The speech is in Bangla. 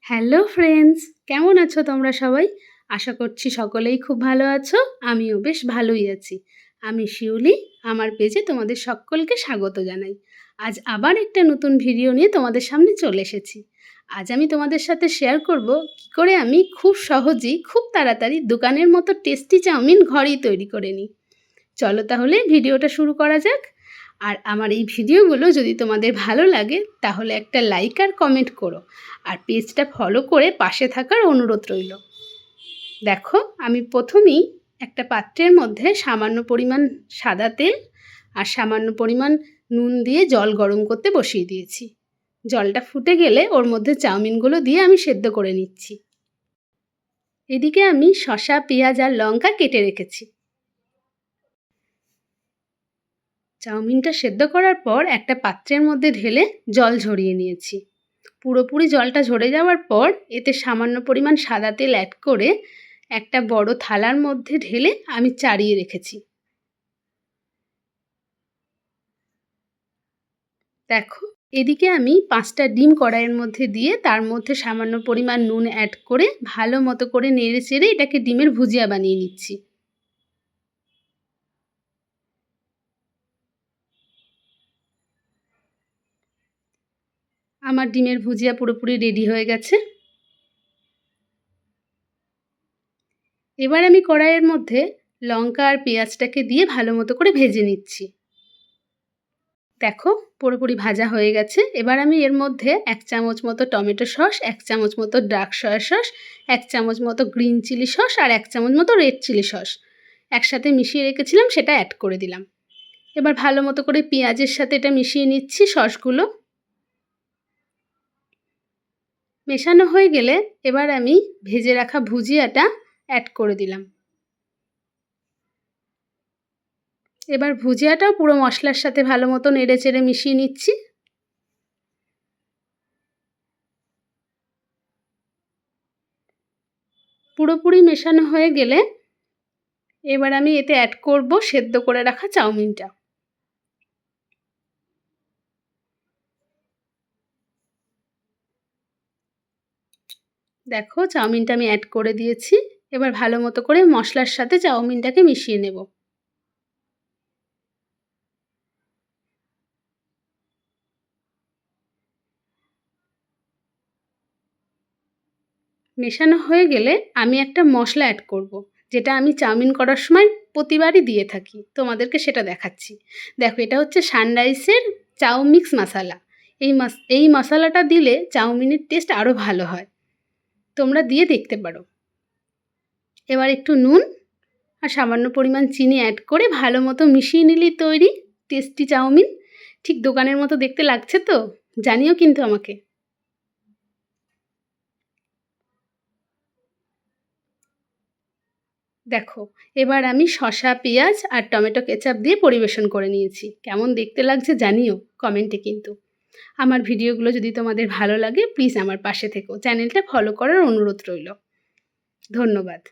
হ্যালো ফ্রেন্ডস, কেমন আছো তোমরা সবাই? আশা করছি সকলেই খুব ভালো আছো। আমিও বেশ ভালোই আছি। আমি শিউলি, আমার পেজে তোমাদের সকলকে স্বাগত জানাই। আজ আবার একটা নতুন ভিডিও নিয়ে তোমাদের সামনে চলে এসেছি। আজ আমি তোমাদের সাথে শেয়ার করব কী করে আমি খুব সহজেই খুব তাড়াতাড়ি দোকানের মতো টেস্টি চাউমিন ঘরেই তৈরি করে নিই। চলো তাহলে ভিডিওটা শুরু করা যাক। আর আমার এই ভিডিওগুলো যদি তোমাদের ভালো লাগে তাহলে একটা লাইক আর কমেন্ট করো, আর পেজটা ফলো করে পাশে থাকার অনুরোধ রইল। দেখো, আমি প্রথমেই একটা পাত্রের মধ্যে সামান্য পরিমাণ সাদা তেল আর সামান্য পরিমাণ নুন দিয়ে জল গরম করতে বসিয়ে দিয়েছি। জলটা ফুটে গেলে ওর মধ্যে চাউমিনগুলো দিয়ে আমি সেদ্ধ করে নিচ্ছি। এদিকে আমি শসা, পেঁয়াজ আর লঙ্কা কেটে রেখেছি। চাউমিনটা সেদ্ধ করার পর একটা পাত্রের মধ্যে ঢেলে জল ঝরিয়ে নিয়েছি। পুরোপুরি জলটা ঝরে যাওয়ার পর এতে সামান্য পরিমাণ সাদা তেল অ্যাড করে একটা বড় থালার মধ্যে ঢেলে আমি চাড়িয়ে রেখেছি। দেখো, এদিকে আমি 5টা ডিম কড়াইয়ের মধ্যে দিয়ে তার মধ্যে সামান্য পরিমাণ নুন অ্যাড করে ভালো মতো করে নেড়ে চেড়ে এটাকে ডিমের ভুজিয়া বানিয়ে নিচ্ছি। আমার ডিমের ভুজিয়া পুরোপুরি রেডি হয়ে গেছে। এবার আমি কড়াইয়ের মধ্যে লঙ্কা আর পেঁয়াজটাকে দিয়ে ভালো মতো করে ভেজে নিচ্ছি। দেখো, পুরোপুরি ভাজা হয়ে গেছে। এবার আমি এর মধ্যে 1 চামচ মতো টমেটো সস, 1 চামচ মতো ডার্ক সয়া সস, 1 চামচ মতো গ্রিন চিলি সস আর 1 চামচ মতো রেড চিলি সস একসাথে মিশিয়ে রেখেছিলাম, সেটা অ্যাড করে দিলাম। এবার ভালো মতো করে পেঁয়াজের সাথে এটা মিশিয়ে নিচ্ছি সসগুলো। মেশানো হয়ে গেলে এবার আমি ভেজে রাখা ভুজিয়াটা অ্যাড করে দিলাম। এবার ভুজিয়াটাও পুরো মশলার সাথে ভালো মতো নেড়ে চেড়ে মিশিয়ে নিচ্ছি। পুরোপুরি মেশানো হয়ে গেলে এবার আমি এতে অ্যাড করব সেদ্ধ করে রাখা চাউমিনটা। দেখো, চাউমিনটা আমি অ্যাড করে দিয়েছি। এবার ভালো মতো করে মশলার সাথে চাউমিনটাকে মিশিয়ে নেব। মেশানো হয়ে গেলে আমি একটা মশলা অ্যাড করব, যেটা আমি চাউমিন করার সময় প্রতিবারই দিয়ে থাকি। তোমাদেরকে সেটা দেখাচ্ছি। দেখো, এটা হচ্ছে সানরাইসের চাউ মিক্স মশালা। এই মশলাটা দিলে চাউমিনের টেস্ট আরও ভালো হয়। তোমরা দিয়ে দেখতে পারো। এবার একটু নুন আর সামান্য পরিমাণ চিনি অ্যাড করে ভালো মতো মিশিয়ে নিলেই তৈরি টেস্টি চাউমিন। ঠিক দোকানের মতো দেখতে লাগছে তো? জানিও কিন্তু আমাকে। দেখো, এবার আমি শসা, পেঁয়াজ আর টমেটো কেচাপ দিয়ে পরিবেশন করে নিয়েছি। কেমন দেখতে লাগছে জানিও কমেন্টে কিন্তু। আমার ভিডিওগুলো যদি তোমাদের ভালো লাগে প্লিজ আমার পাশে থেকো। চ্যানেলটা ফলো করার অনুরোধ রইল। ধন্যবাদ।